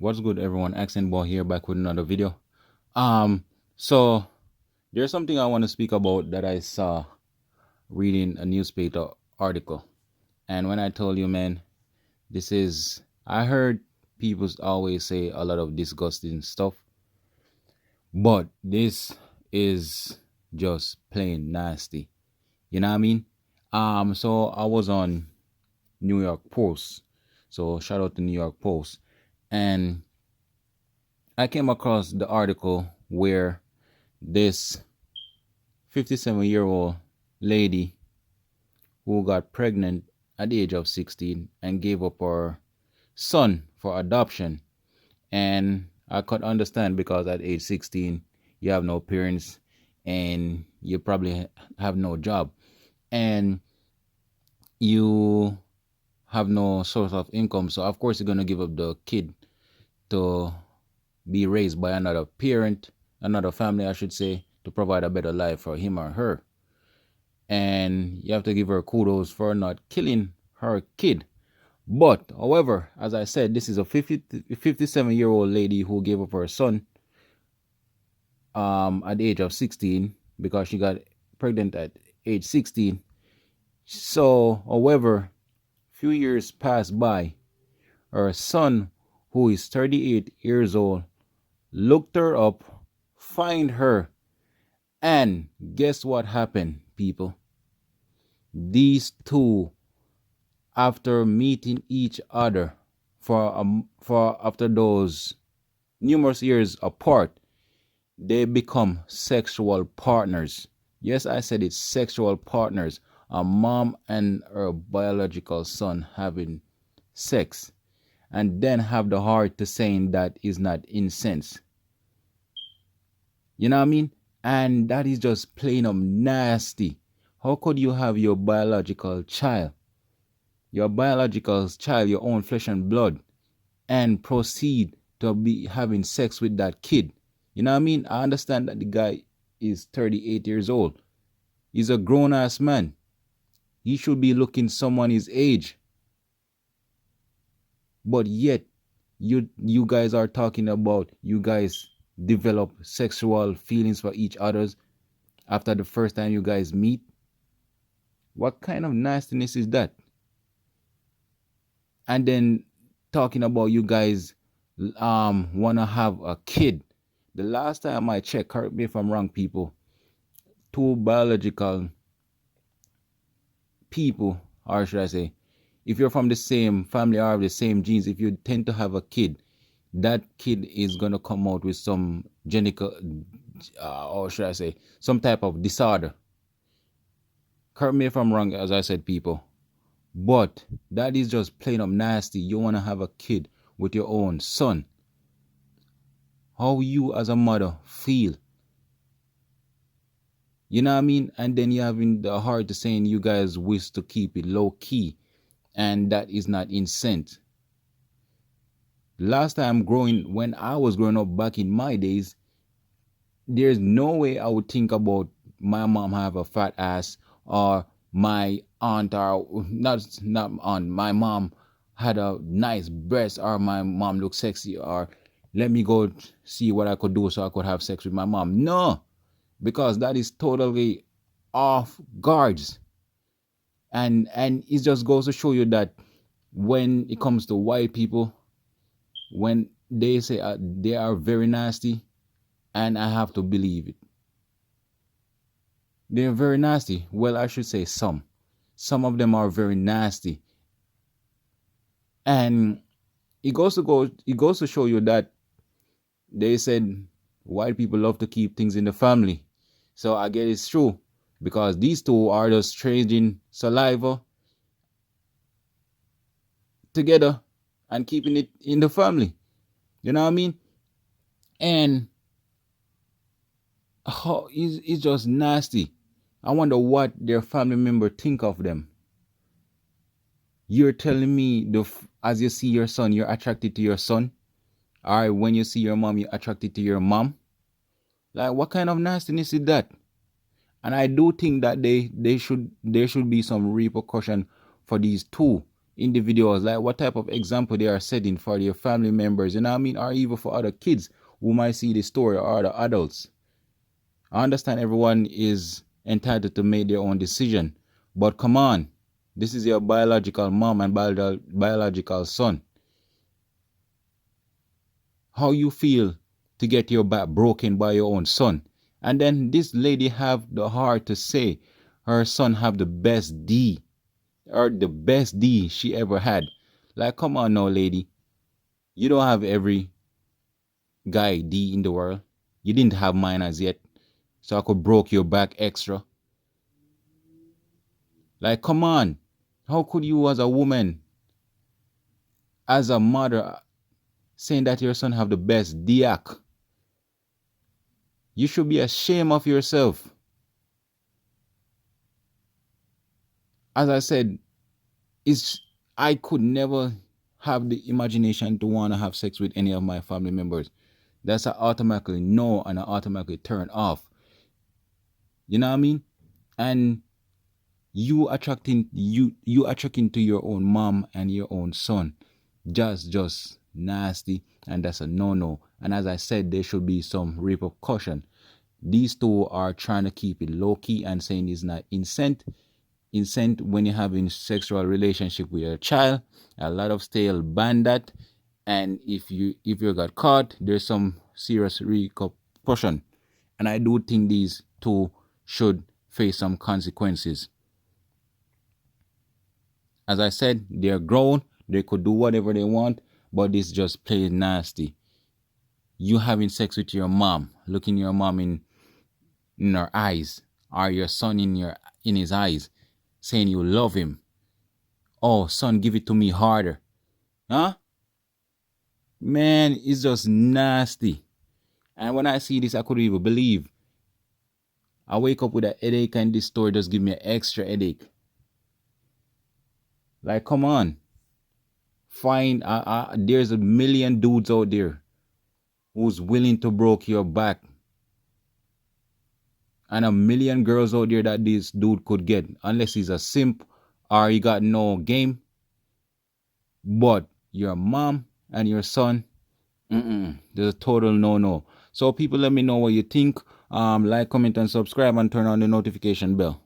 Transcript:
What's good, everyone? Accent Boy here, back with another video. So there's something I want to speak about that I saw reading a newspaper article. And when I told you, man, I heard people always say a lot of disgusting stuff, but this is just plain nasty. You know what I mean? So I was on New York Post. So shout out to New York Post. And I came across the article where this 57-year-old lady who got pregnant at the age of 16 and gave up her son for adoption. And I could understand because at age 16, you have no parents and you probably have no job and you have no source of income. So, of course, you're going to give up the kid to be raised by another parent, another family, I should say, to provide a better life for him or her. And you have to give her kudos for not killing her kid. But, however, as I said, this is a 57-year-old lady who gave up her son at the age of 16 because she got pregnant at age 16. So, however, few years passed by. Her son, who is 38 years old, looked her up, find her, and guess what happened, people? These two, after meeting each other for after those numerous years apart, they become sexual partners. Yes, I said it's sexual partners. A mom and her biological son having sex, and then have the heart to saying that is not incense. You know what I mean? And that is just plain up nasty. How could you have your biological child, your own flesh and blood, and proceed to be having sex with that kid? You know what I mean? I understand that the guy is 38 years old. He's a grown ass man. He should be looking someone his age. But yet, you guys are talking about you guys develop sexual feelings for each other's after the first time you guys meet. What kind of nastiness is that? And then talking about you guys wanna have a kid. The last time I checked, correct me if I'm wrong, people, two biological people, or should I say, if you're from the same family or have the same genes, if you tend to have a kid, that kid is gonna come out with some genital, or should I say, some type of disorder. Correct me if I'm wrong, as I said, people. But that is just plain up nasty. You wanna have a kid with your own son. How you as a mother feel? You know what I mean? And then you having the heart to saying you guys wish to keep it low key, and that is not incent. Last time when I was growing up back in my days, there's no way I would think about my mom have a fat ass, or my aunt, or not aunt, my mom had a nice breast, or my mom looked sexy, or let me go see what I could do so I could have sex with my mom. No, because that is totally off guards. And it just goes to show you that when it comes to white people, when they say they are very nasty, and I have to believe it. They're very nasty. Well, I should say some. Some of them are very nasty. And it goes to show you that they said white people love to keep things in the family. So I guess it's true, because these two are just trading saliva together and keeping it in the family. You know what I mean? And it's just nasty. I wonder what their family member think of them. You're telling me as you see your son, you're attracted to your son, or when you see your mom, you're attracted to your mom? Like, what kind of nastiness is that? And I do think that there should be some repercussion for these two individuals, like what type of example they are setting for their family members, you know what I mean, or even for other kids who might see the story, or other adults. I understand everyone is entitled to make their own decision, but come on, this is your biological mom and biological son. How you feel to get your back broken by your own son? And then this lady have the heart to say her son have the best D, or the best D she ever had. Like, come on now, lady. You don't have every guy D in the world. You didn't have mine as yet. So I could broke your back extra. Like, come on. How could you, as a woman, as a mother, saying that your son have the best diak? You should be ashamed of yourself. As I said, it's I could never have the imagination to want to have sex with any of my family members. That's an automatically no and an automatically turn off. You know what I mean? And you attracting to your own mom and your own son, just nasty, and that's a no. And as I said, there should be some repercussion. These two are trying to keep it low key and saying it's not incent when you're having sexual relationship with your child. A lot of stale ban that, and if you got caught, there's some serious repercussion. And I do think these two should face some consequences. As I said, they're grown, they could do whatever they want, but this just plain nasty. You having sex with your mom, looking your mom in her eyes, or your son in his eyes, saying you love him. Oh, son, give it to me harder. Huh? Man, it's just nasty. And when I see this, I couldn't even believe. I wake up with a headache, and this story just give me an extra headache. Like, come on. Fine, there's a million dudes out there who's willing to broke your back, and a million girls out there that this dude could get, unless he's a simp or he got no game. But your mom and your son, there's a total no. So people, let me know what you think. Like, comment, and subscribe, and turn on the notification bell.